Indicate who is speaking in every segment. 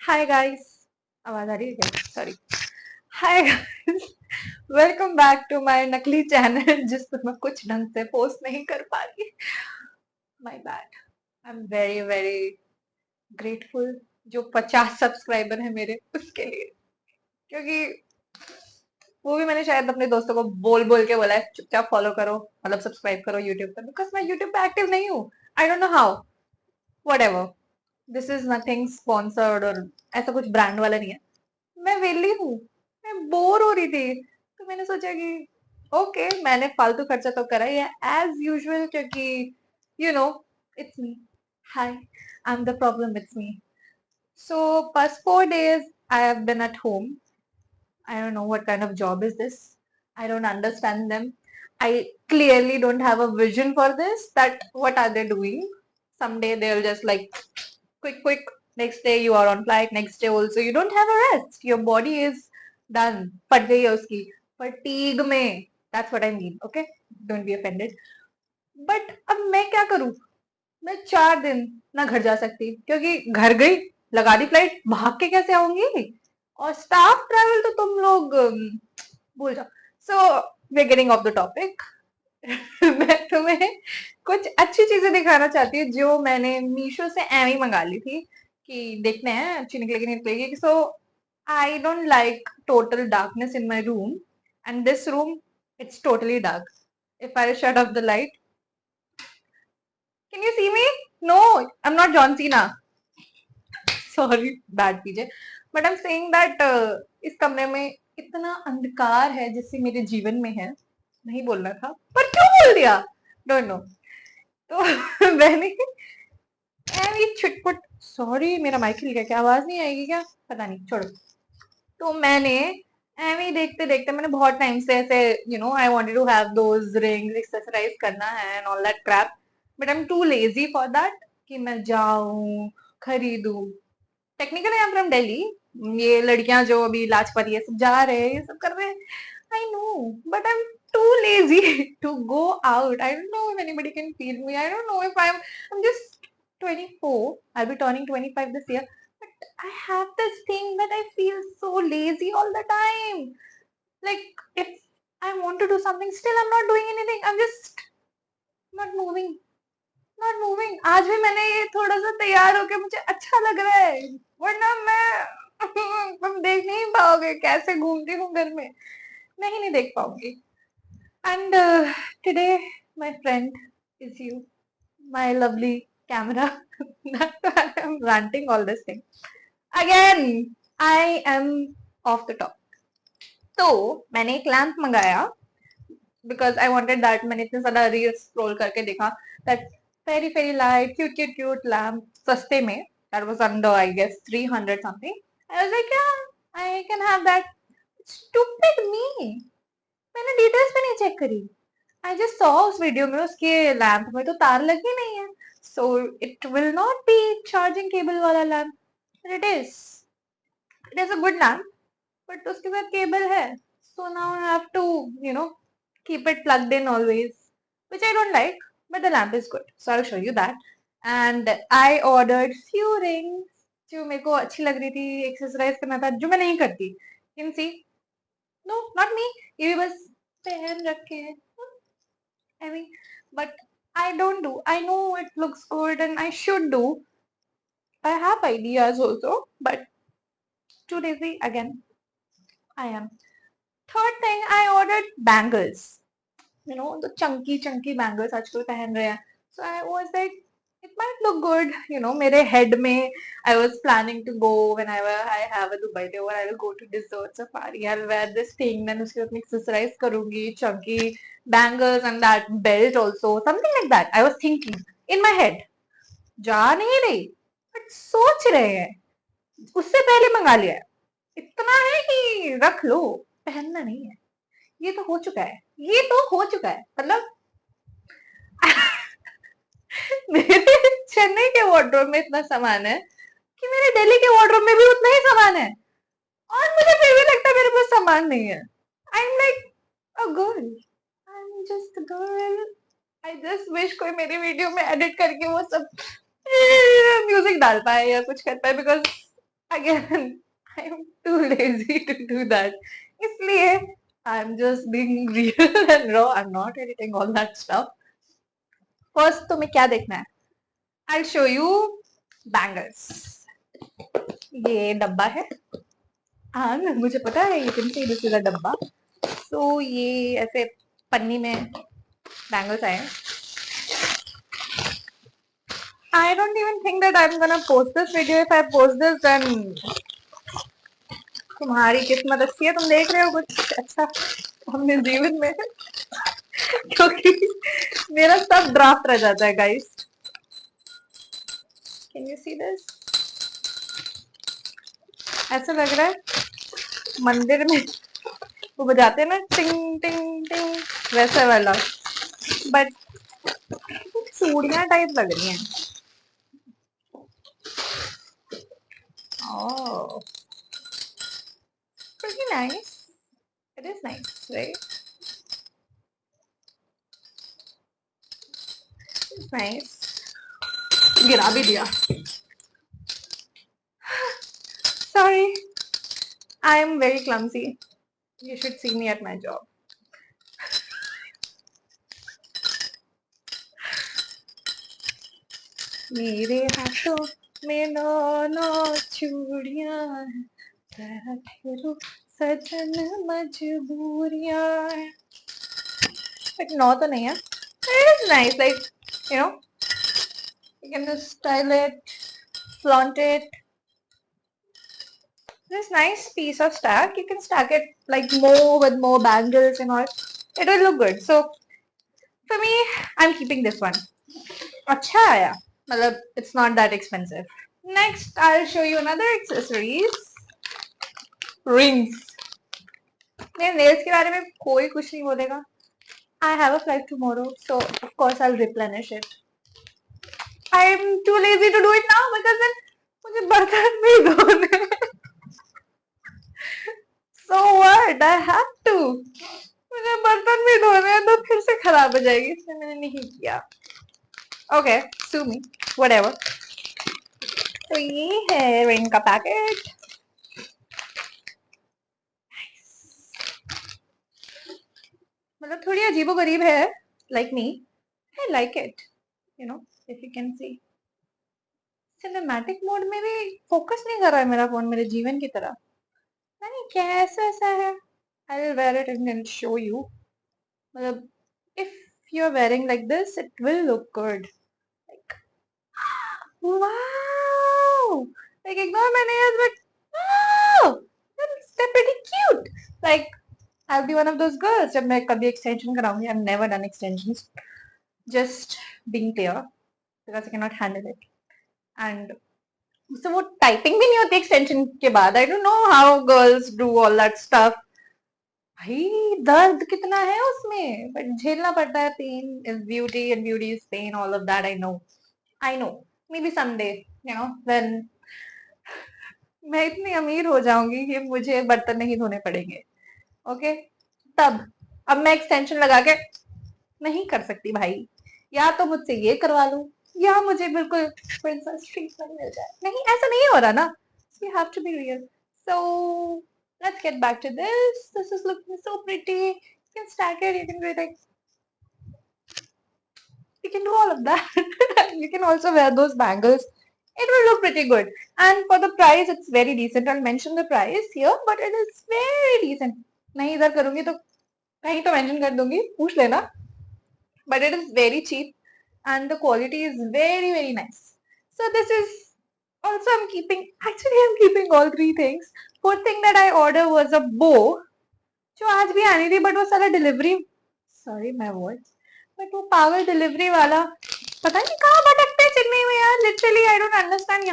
Speaker 1: Hi guys. आवाज आ रही है क्या? Sorry. Hi guys, welcome back to my नकली चैनल जिस पर मैं कुछ ढंग से पोस्ट नहीं कर पा रही। My bad. I am very very grateful जो 50 सब्सक्राइबर है मेरे उसके लिए, क्योंकि वो भी मैंने शायद अपने दोस्तों को बोल बोल के बोला है चुपचाप फॉलो करो, मतलब सब्सक्राइब करो यूट्यूब पर, बिकॉज मैं यूट्यूब पे एक्टिव नहीं हूँ। आई don't know how, what ever. This is nothing sponsored और ऐसा कुछ ब्रांड वाला नहीं है। मैं वेली हूँ, मैं बोर हो रही थी, तो मैंने सोचा कि ओके, मैंने फालतू खर्चा तो करा ही है एज यूजुअल, क्योंकि you know it's me. Hi, I am the problem, it's me. So past 4 days I have been at home. I don't know what kind of job is this. I don't understand them. I clearly don't have a vision for this. That what are they doing? Someday they'll just like quick, quick. Next day you are on flight. Next day also you don't have a rest. Your body is done. फट गई है उसकी fatigue में. That's what I mean. Okay, don't be offended. But अब मैं क्या करूँ? मैं 4 दिन ना घर जा सकती, क्योंकि घर गई, लगा दी फ्लाइट, भाग के कैसे आऊंगी? और स्टाफ ट्रैवल तो तुम लोग भूल जाओ। So we are getting off the topic. मैं तुम्हें कुछ अच्छी चीजें दिखाना चाहती हूँ जो मैंने मीशो से एम ही मंगा ली थी, कि देखते हैं अच्छी निकलेगी नहीं निकलेगी। So I don't like total darkness in my room, and this room it's totally dark. If I shut off the light, can you see me? No, I am not John Cena. Sorry, bad PJ. But I am saying that इस कमरे में इतना अंधकार है जिससे मेरे जीवन में है। नहीं बोलना था, पर क्यों बोल दिया, डोंट नो। तो मैंने ये छुटपुट, सॉरी मेरा माइक हिल गया, क्या आवाज नहीं आएगी क्या? पता नहीं, छोड़ो। तो मैंने एमी देखते देखते, मैंने बहुत टाइम से ऐसे I wanted to have those rings, exercise करना है and all that crap, but I am too lazy for that कि मैं जाऊं खरीदूं। Technically I am from Delhi. ये लड़कियां जो अभी लाजपत ये सब जा रहे हैं, ये सब कर रहे हैं, I know, but I M too lazy to go out. I don't know if anybody can feel me. I don't know if I'm just 24. I'll be turning 25 this year. But I have this thing that I feel so lazy all the time. Like if I want to do something, still I'm not doing anything. I'm just not moving. Not moving. आज भी मैंने ये थोड़ा सा तैयार होके मुझे अच्छा लग रहा है, वरना मैं तुम देख नहीं पाओगे कैसे घूमती हूँ घर में, नहीं देख पाऊंगी। And today my friend is you, my lovely camera. I am ranting all this thing again. I am of the top. तो मैंने एक लैंप मंगाया, बिकॉज आई वॉन्टेड दैट। मैंने इतने ज्यादा रील्स स्क्रॉल करके देखा that fairy fairy light cute cute cute lamp सस्ते में, that was under I guess 300 something. I was like yeah, I can have that. Stupid me, मैंने details भी नहीं चेक करी। आई जस्ट सॉ उस video में उसके लैंप में तो तार लगी नहीं है, so it will not be charging cable वाला lamp. It is a good lamp, but उसके साथ केबल है, so now I have to you know keep it plugged in always, which I don't like, but the lamp is good, so I'll show you that. And I ordered few rings जो मेरे को अच्छी लग रही थी, exercise करना था जो मैं नहीं करती। Can see, no not me, ये भी बस पहन रखे हैं, I mean, but I don't do. I know it looks good and I should do. I have ideas also, but too lazy again. I am. Third thing, I ordered bangles. The chunky chunky bangles आजकल पहन रहे हैं. So I was like, it might look good. मेरे head में I was planning to go whenever I have a Dubai day, or I will go to desert safari. I'll wear this thing, then उसके साथ exercise करूंगी, chunky bangles and that belt also, something like that. I was thinking in my head. जा नहीं रही, but सोच रहे हैं, उससे पहले मंगा लिया है। इतना है कि रख लो, पहनना नहीं है। ये तो हो चुका है, ये तो हो चुका है, मतलब मेरे चेन्नई के वार्डरोब में इतना सामान है कि मेरे दिल्ली के वार्डरोब में भी उतना ही सामान है, और मुझे फिर भी लगता है मेरे पास सामान नहीं है। I am like a girl, I am just a girl. I just wish कोई मेरी वीडियो में एडिट करके वो सब म्यूजिक डाल पाए या कुछ कर पाए, because Again, I am too lazy to do that. इसलिए I'm just being real and raw. I'm not editing all that stuff. First तुम्हें क्या देखना है? I'll show you bangles. ये डब्बा है. हाँ मुझे पता है. You can see this is a डब्बा. So ये ऐसे पन्नी में bangles आए हैं. I don't even think that I'm gonna post this video. If I post this, then तुम्हारी किस्मत अच्छी है. तुम देख रहे हो कुछ अच्छा अपने जीवन में. क्योंकि मेरा सब ड्राफ्ट रह जाता है guys. Can you see this? ऐसा लग रहा है मंदिर में वो बजाते हैं ना टिंग टिंग टिंग, वैसा वाला. बट चूड़ियां टाइप लग रही हैं. Oh, pretty nice. It is nice, right? It's nice. गिरा भी दिया. Sorry, I am very clumsy. You should see me at my job. मेरे हाथों में नौ चूड़ियां ठहरो सजन मजबूरियां. बट नौ तो नहीं है. It is nice, like you know, you can just style it, flaunt it. This nice piece of stack. You can stack it like more with more bangles and all. It will look good. So for me, I'm keeping this one. अच्छा आया. मतलब it's not that expensive. Next, I'll show you another accessories. Rings. मेरे nails के बारे में कोई कुछ नहीं बोलेगा. I have a flight tomorrow, so of course I'll replenish it. I'm too lazy to do it now because then मुझे बर्तन भी धोने. So what? I have to. मुझे बर्तन भी धोने हैं तो फिर से खराब हो जाएगी, इसलिए मैंने नहीं किया. Okay, sue me, whatever. तो ये है रिंग का पैकेट. मतलब थोड़ी अजीबोगरीब है. Like me, I like it. You know, if you can see. Cinematic mode में भी फोकस नहीं कर रहा है मेरा फोन मेरे जीवन की तरह. नहीं कैसा ऐसा है. I will wear it and then show you. मतलब if you're wearing like this, it will look good. Like wow. Like ignore my nails, but wow, they're pretty cute. Like I'll be one of those girls. जब मैं कभी extension कराऊंगी, I've never done extensions. Just being clear, because I cannot handle it. And so वो typing भी नहीं होती extension के बाद. I don't know how girls do all that stuff. भाई दर्द कितना है उसमें, बट झेलना पड़ता है. Pain is beauty and beauty is pain. All of that I know. Maybe someday you know when मैं इतनी अमीर हो जाऊंगी कि मुझे बर्तन नहीं धोने पड़ेंगे. ओके तब. अब मैं एक्सटेंशन लगा के नहीं कर सकती भाई. या तो मुझसे ये करवा लूं या मुझे बिल्कुल प्रिंसेस ट्रीटमेंट मिल जाए. नहीं ऐसा नहीं हो रहा ना. You have to be real. So let's get back to this. This is looking so pretty. You can stack it. You can do like you can do all of that. You can also wear those bangles. It will look pretty good. And for the price, it's very decent. I'll mention the price here, but it is very decent. नहीं इधर करूंगी तो कहीं तो mention कर दूंगी. पूछ लेना. But it is very cheap and the quality is very very nice. So this is also I'm keeping all three things. Fourth thing that I ordered was a bow जो आज भी आनी थी, बट वो सारा delivery sorry my words but वो पागल delivery वाला पता नहीं कहाँ भटकते हैं चेन्नई में यार. Literally I don't understand.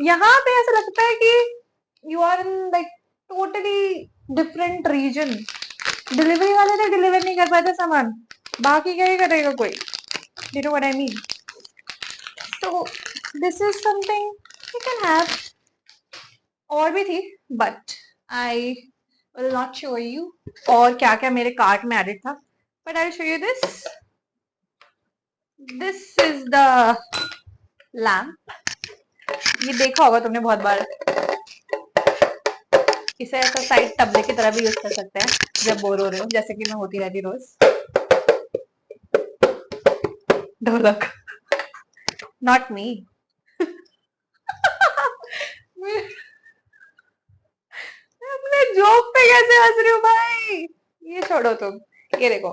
Speaker 1: यहाँ पे ऐसा लगता है कि you are in like totally different region. Delivery वाले तो डिलीवर नहीं कर पाते सामान, बाकी क्या ही करेगा कोई. You know what I mean? So this is something you can have. और भी थी but I will not show you. और क्या क्या मेरे कार्ट में एडिट था, but I'll show you this. This is the lamp. ये देखा होगा तुमने बहुत बार. इसे ऐसा साइड तबले की तरह भी यूज कर सकते हैं जब बोर हो रहे हो, जैसे कि मैं होती रहती रोज। ढोलक। Not me. अपने जोक पे कैसे हंस रही हो भाई? ये छोड़ो तुम। ये देखो,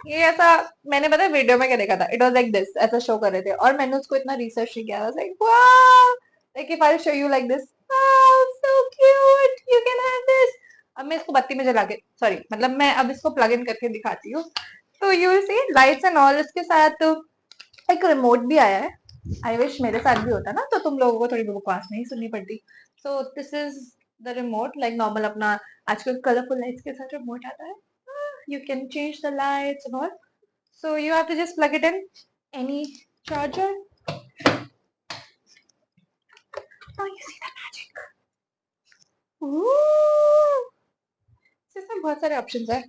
Speaker 1: ये ऐसा, मैंने पता है वीडियो में क्या देखा था, इट वाज लाइक दिस, ऐसा शो कर रहे थे और मैंने उसको इतना रिसर्च नहीं किया, like wow, like if I show you like this, so cute, you can have this. अब मैं इसको बत्ती में जला के, सॉरी मतलब मैं अब इसको प्लग इन करके दिखाती हूँ, तो you will see lights and all. इसके साथ एक रिमोट भी आया है। आई विश मेरे साथ भी होता ना, तो तुम लोगों को थोड़ी बकवास नहीं सुननी पड़ती। So this is the remote, like normal अपना आजकल कलरफुल लाइट्स के साथ रिमोट आता है। You can change the lights and all. So you have to just plug it in any charger. Oh, you see the magic. Ooh. इसमें बहुत सारे options है.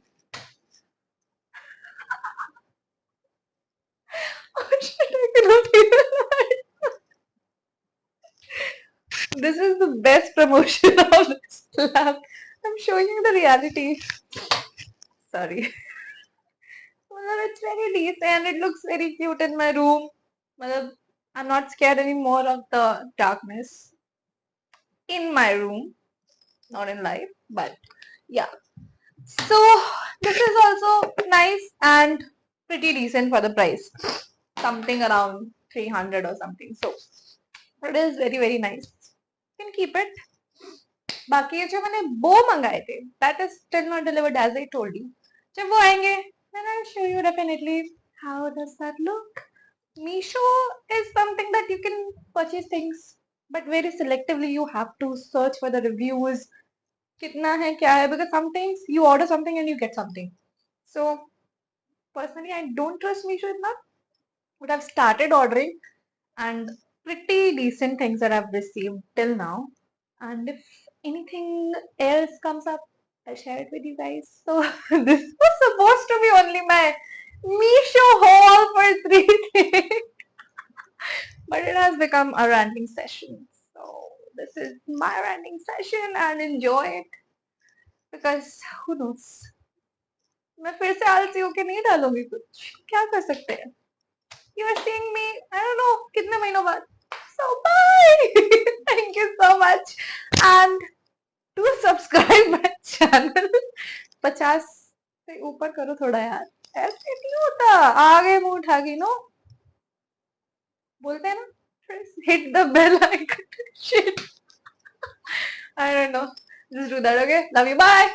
Speaker 1: Oh shit, I cannot even. This is the best promotion of this lab. I'm showing you the reality. Sorry. Well, it's very decent. It looks very cute in my room. Well, I'm not scared anymore of the darkness in my room, not in life, but yeah. So this is also nice and pretty decent for the price. Something around 300 or something. So it is very very nice. You can keep it. बाकी ये जो मैंने बो मंगाए थे, that is still not delivered as I told you. जब वो आएंगे, then I'll show you definitely. How does that look? Meesho is something that you can purchase things, but very selectively. You have to search for the reviews. कितना है क्या है, because sometimes you order something and you get something. So personally, I don't trust Meesho enough, but I've started ordering and pretty decent things that I've received till now. And if anything else comes up, I'll share it with you guys. So this was supposed to be only my Meesho haul for 3 days, but it has become a ranting session. So this is my ranting session and enjoy it, because who knows, मैं फिर से आलसी होके नहीं डालूंगी कुछ, क्या कर सकते हैं। You are seeing me, I don't know कितने महीनों बाद. So bye. Thank you so much and do subscribe my channel. 50 से ऊपर करो थोड़ा यार, ऐसे नहीं होता, आगे मुंह उठा के नो बोलते हैं ना, hit the bell icon. Shit, I don't know, just do that. Okay, love you, bye.